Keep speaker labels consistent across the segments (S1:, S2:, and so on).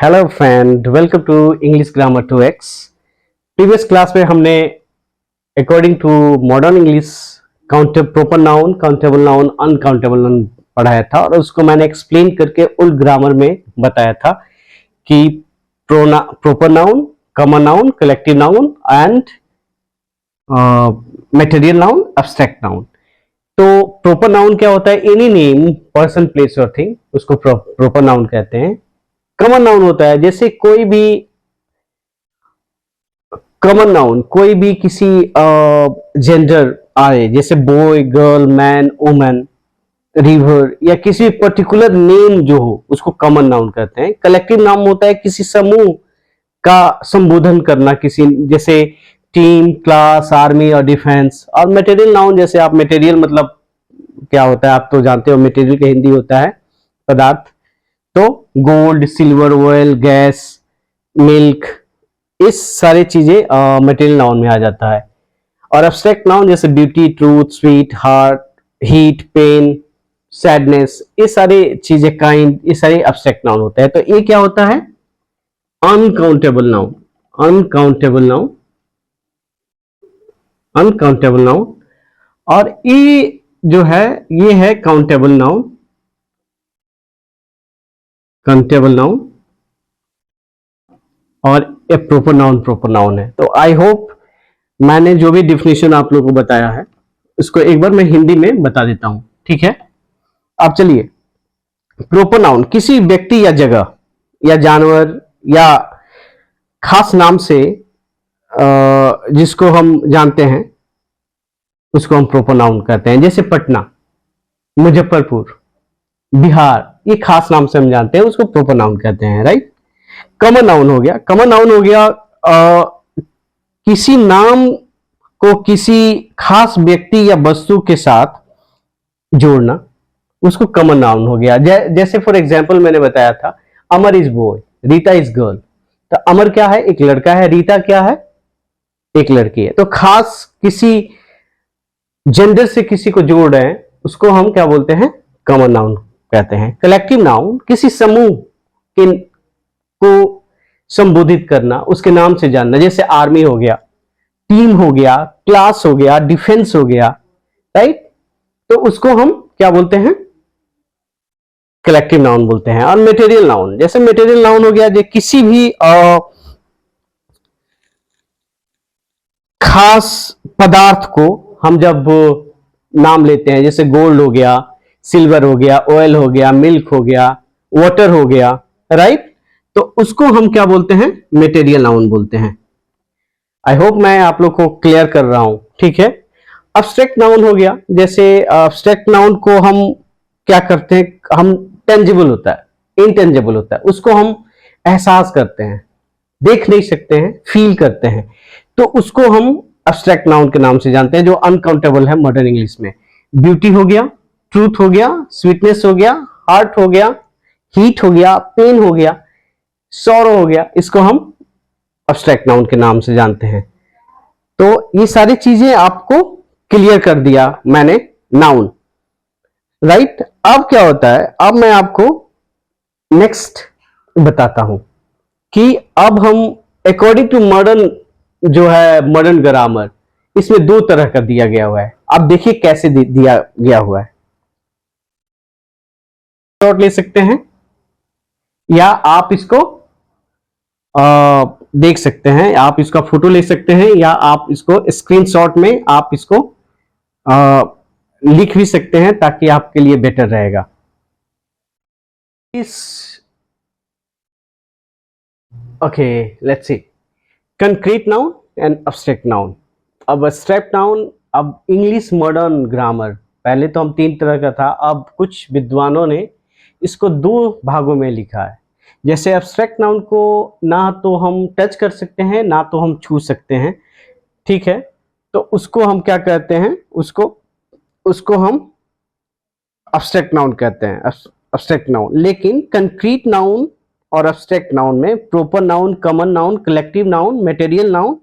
S1: Hello friend, welcome to English grammar 2x। Previous class में हमने according to modern English proper noun, countable noun, uncountable noun पढ़ाया था और उसको मैंने एक्सप्लेन करके ओल्ड ग्रामर में बताया था कि proper noun, common noun, collective noun and material noun, abstract noun. तो प्रोपर नाउन क्या होता है? एनी नेम, पर्सन, प्लेस और थिंग, उसको प्रोपर नाउन कहते हैं। कॉमन नाउन होता है जैसे कोई भी कॉमन नाउन, कोई भी किसी जेंडर आए, जैसे boy, girl, man, woman, river या किसी पर्टिकुलर नेम जो हो उसको कॉमन नाउन कहते हैं। कलेक्टिव नाउन होता है किसी समूह का संबोधन करना, किसी जैसे टीम, क्लास, आर्मी और डिफेंस। और मटेरियल नाउन जैसे आप मटेरियल मतलब क्या होता है आप तो जानते हो, मटेरियल का हिंदी होता है पदार्थ। तो gold, silver, oil, gas, milk, इस सारी चीजें मटेरियल नाउन में आ जाता है। और एब्स्ट्रैक्ट नाउन जैसे beauty, truth, sweet, heart, heat, pain, sadness, ये सारी चीजें, काइंड, ये सारे एब्स्ट्रैक्ट नाउन होते हैं। तो ये क्या होता है? Uncountable noun. Uncountable noun, uncountable noun. और ये जो है ये है काउंटेबल नाउन, काउंटेबल नाउन। और ए प्रोपर नाउन है। तो आई होप मैंने जो भी डिफिनेशन आप लोगों को बताया है उसको एक बार मैं हिंदी में बता देता हूं, ठीक है? अब चलिए, प्रोपर नाउन किसी व्यक्ति या जगह या जानवर या खास नाम से जिसको हम जानते हैं उसको हम प्रोपर नाउन कहते हैं। जैसे पटना, मुजफ्फरपुर, बिहार, ये खास नाम से हम जानते हैं, उसको प्रोपर नाउन कहते हैं, राइट? कॉमन नाउन हो गया, कॉमन नाउन हो गया किसी नाम को किसी खास व्यक्ति या वस्तु के साथ जोड़ना, उसको कॉमन नाउन हो गया। जैसे फॉर एग्जांपल मैंने बताया था, Amar is boy, Rita is girl. तो अमर क्या है? एक लड़का है। रीता क्या है? एक लड़की है। तो खास किसी जेंडर से किसी को जोड़ रहे हैं उसको हम क्या बोलते हैं? कॉमन नाउन कहते हैं। कलेक्टिव नाउन किसी समूह के को संबोधित करना, उसके नाम से जानना। जैसे आर्मी हो गया, टीम हो गया, क्लास हो गया, डिफेंस हो गया, राइट? तो उसको हम क्या बोलते हैं? कलेक्टिव नाउन बोलते हैं। और मटेरियल नाउन, जैसे मटेरियल नाउन हो गया जो किसी भी खास पदार्थ को हम जब नाम लेते हैं, जैसे गोल्ड हो गया, सिल्वर हो गया, ऑयल हो गया, मिल्क हो गया, वाटर हो गया, राइट? तो उसको हम क्या बोलते हैं? मटेरियल नाउन बोलते हैं। आई होप मैं आप लोग को क्लियर कर रहा हूं, ठीक है? एब्स्ट्रैक्ट नाउन हो गया, जैसे एब्स्ट्रैक्ट नाउन को हम क्या करते हैं? हम टेंजिबल होता है, इनटेंजिबल होता है, उसको हम एहसास करते हैं, देख नहीं सकते हैं, फील करते हैं, तो उसको हम एब्स्ट्रैक्ट नाउन के नाम से जानते हैं, जो अनकाउंटेबल है मॉडर्न इंग्लिश में। ब्यूटी हो गया, ट्रूथ हो गया, स्वीटनेस हो गया, हार्ट हो गया, हीट हो गया, पेन हो गया, सॉरो हो गया, इसको हम एब्स्ट्रैक्ट नाउन के नाम से जानते हैं। तो ये सारी चीजें आपको क्लियर कर दिया मैंने, नाउन, राइट? अब क्या होता है, अब मैं आपको नेक्स्ट बताता हूं कि अब हम अकॉर्डिंग टू मॉडर्न जो है मॉडर्न ग्रामर, इसमें दो तरह का दिया गया हुआ है। आप देखिए कैसे दिया गया हुआ है। शॉट ले सकते हैं या आप इसको देख सकते हैं, आप इसका फोटो ले सकते हैं या आप इसको स्क्रीनशॉट में आप इसको लिख भी सकते हैं ताकि आपके लिए बेटर रहेगा। इस okay, let's see concrete noun and abstract noun. अब एब्स्ट्रैक्ट नाउन, अब इंग्लिश मॉडर्न ग्रामर, पहले तो हम तीन तरह का था, अब कुछ विद्वानों ने इसको दो भागों में लिखा है। जैसे एब्स्ट्रैक्ट नाउन को ना तो हम टच कर सकते हैं ना तो हम छू सकते हैं, ठीक है? तो उसको हम क्या कहते हैं? उसको उसको हम एब्स्ट्रैक्ट नाउन कहते हैं, एब्स्ट्रैक्ट नाउन। लेकिन कंक्रीट नाउन और एब्स्ट्रैक्ट नाउन में proper noun, common noun, collective noun, material noun,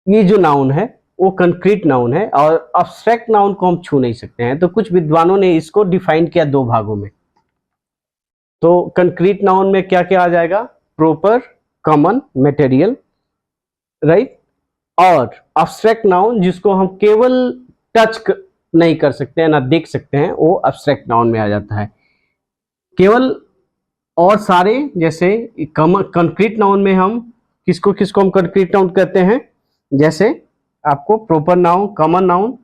S1: ये जो नाउन है वो कंक्रीट नाउन है और एब्स्ट्रैक्ट नाउन को हम छू नहीं सकते हैं। तो कुछ विद्वानों ने इसको डिफाइन किया दो भागों में। तो कंक्रीट नाउन में क्या क्या आ जाएगा? Proper, common, material, right. और अब्स्ट्रैक्ट नाउन जिसको हम केवल टच नहीं कर सकते हैं ना देख सकते हैं, वो अब्स्ट्रैक्ट नाउन में आ जाता है। केवल और सारे जैसे कंक्रीट नाउन में हम किसको किसको हम कंक्रीट नाउन कहते हैं? जैसे आपको proper noun, common noun,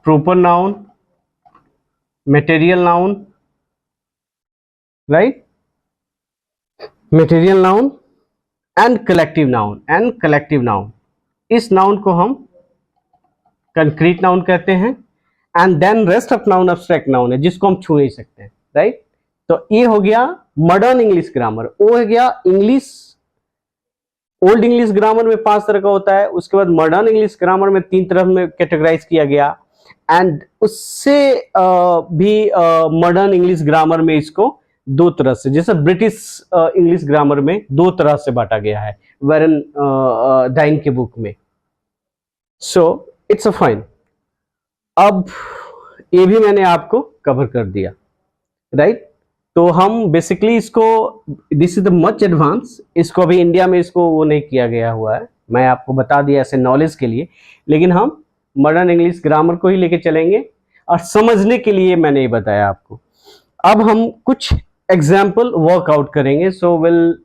S1: proper noun, material noun, right, material noun and collective noun. इस नाउन को हम कंक्रीट नाउन कहते हैं। And then rest of noun abstract noun है जिसको हम छू नहीं सकते हैं, राइट। तो ये हो गया मॉडर्न इंग्लिश ग्रामर। वो हो गया इंग्लिश, ओल्ड इंग्लिश ग्रामर में 5 तरह का होता है, उसके बाद मॉडर्न इंग्लिश ग्रामर में 3 तरह में कैटेगराइज किया गया। एंड उससे भी मॉडर्न इंग्लिश ग्रामर में इसको 2 तरह से, जैसे ब्रिटिश इंग्लिश ग्रामर में 2 तरह से बांटा गया है वेरन डाइन के बुक में। So it's a fine. अब ये भी मैंने आपको कवर कर दिया, राइट। तो हम बेसिकली इसको, this is the much advance, इसको अभी इंडिया में इसको वो नहीं किया गया हुआ है, मैं आपको बता दिया ऐसे नॉलेज के लिए। लेकिन हम मॉडर्न इंग्लिश ग्रामर को ही लेके चलेंगे और समझने के लिए मैंने ये बताया आपको। अब हम कुछ एग्जाम्पल वर्कआउट करेंगे, so will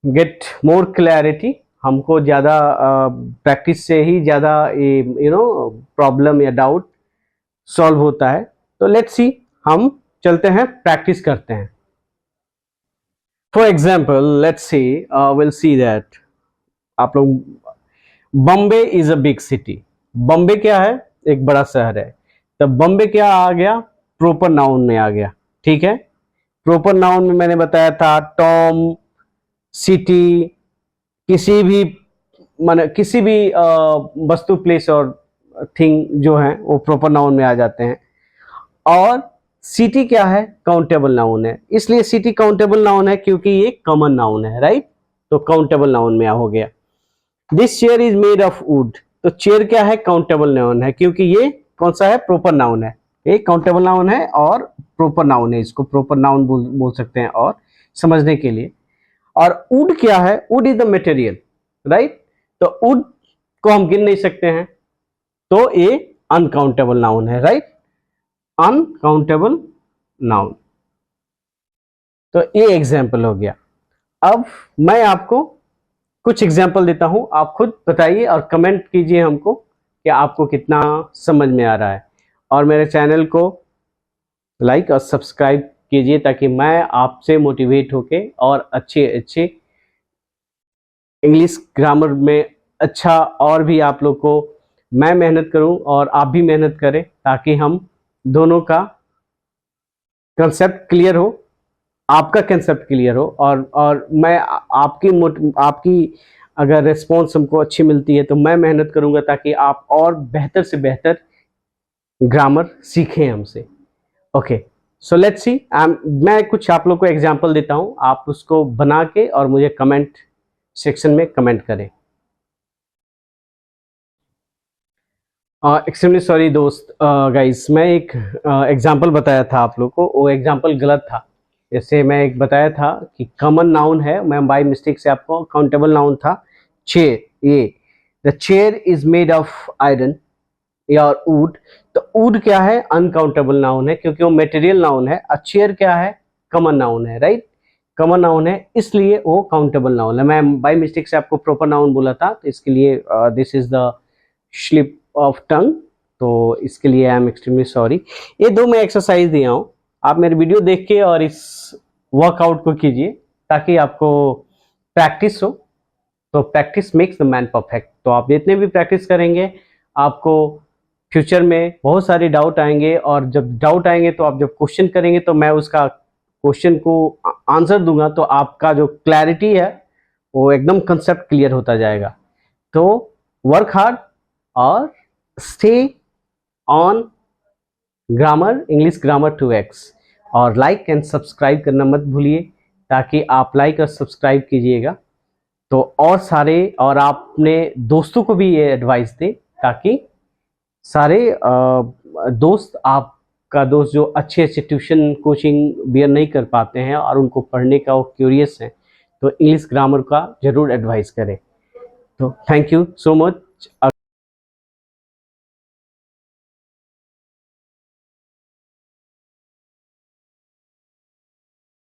S1: get more clarity. हमको ज़्यादा प्रैक्टिस से ही ज़्यादा प्रॉब्लम या डाउट सॉल्व होता है। तो लेट्स सी, हम चलते हैं, प्रैक्टिस करते हैं। For example let's see, will see that आप लोग, Bombay is a big city. Bombay क्या है? एक बड़ा शहर है। तो बॉम्बे क्या आ गया? प्रॉपर नाउन में आ गया, ठीक है। प्रॉपर नाउन में मैंने बताया था टॉम, सिटी, किसी भी माने किसी भी वस्तु, प्लेस और थिंग जो है वो प्रॉपर नाउन में आ जाते हैं। और सिटी क्या है? काउंटेबल नाउन है। इसलिए सिटी काउंटेबल नाउन है क्योंकि ये कॉमन नाउन है, राइट। तो काउंटेबल नाउन में हो गया। This chair is made of would. तो चेयर क्या है? काउंटेबल नाउन है क्योंकि ये कौन सा है? प्रॉपर नाउन है। ये काउंटेबल नाउन है और प्रॉपर नाउन है, इसको प्रॉपर नाउन बोल सकते हैं और समझने के लिए। और वुड क्या है? Would is the material, right. तो वुड को हम गिन नहीं सकते हैं, तो ये अनकाउंटेबल नाउन है, राइट, अनकाउंटेबल नाउन। तो ये एग्जाम्पल हो गया। अब मैं आपको कुछ एग्जाम्पल देता हूं, आप खुद बताइए और कमेंट कीजिए हमको कि आपको कितना समझ में आ रहा है। और मेरे चैनल को लाइक और सब्सक्राइब कीजिए ताकि मैं आपसे मोटिवेट होके और अच्छे अच्छे इंग्लिश ग्रामर में अच्छा और भी आप लोग को मैं मेहनत करूं और आप भी मेहनत करें, ताकि हम दोनों का कंसेप्ट क्लियर हो, आपका कंसेप्ट क्लियर हो। और मैं आपकी अगर रिस्पॉन्स हमको अच्छी मिलती है तो मैं मेहनत करूंगा ताकि आप और बेहतर से बेहतर ग्रामर सीखें हमसे। Okay, so let's see. मैं कुछ आप लोग को एग्जांपल देता हूं, आप उसको बना के और मुझे कमेंट सेक्शन में कमेंट करें। एक्सट्रीमली सॉरी दोस्त, गाइस, मैं एक एग्जांपल बताया था आप लोग को, वो एग्जांपल गलत था। जैसे मैं एक बताया था कि कॉमन नाउन है, मैं बाय मिस्टेक से आपको काउंटेबल नाउन था चेयर। ये the chair is made of iron या वुड। तो वुड क्या है? अनकाउंटेबल नाउन है क्योंकि वो मटेरियल नाउन है। और चेयर क्या है? कॉमन नाउन है, राइट, कॉमन नाउन है, इसलिए वो काउंटेबल नाउन है। मैं बाय मिस्टेक से आपको प्रॉपर नाउन बोला था, तो इसके लिए this is the slip of tongue, तो इसके लिए आई एम एक्सट्रीमली सॉरी। ये 2 मैं एक्सरसाइज दिया हूँ, आप मेरे वीडियो देख के और इस वर्कआउट को कीजिए ताकि आपको प्रैक्टिस हो। तो practice makes the man perfect. तो आप जितने भी प्रैक्टिस करेंगे आपको फ्यूचर में बहुत सारे डाउट आएंगे, और जब डाउट आएंगे तो आप जब क्वेश्चन करेंगे तो मैं उसका क्वेश्चन को आंसर दूंगा, तो आपका जो क्लैरिटी है वो एकदम कंसेप्ट क्लियर होता जाएगा। तो वर्क हार्ड और stay on grammar, English grammar 2x, और लाइक एंड सब्सक्राइब करना मत भूलिए, ताकि आप लाइक और सब्सक्राइब कीजिएगा तो और सारे, और आप अपने दोस्तों को भी ये एडवाइस दें ताकि सारे दोस्त, आपका दोस्त जो अच्छे अच्छे ट्यूशन कोचिंग बियर नहीं कर पाते हैं और उनको पढ़ने का वो क्यूरियस है, तो इंग्लिश ग्रामर का जरूर एडवाइस करें। तो थैंक यू सो मच।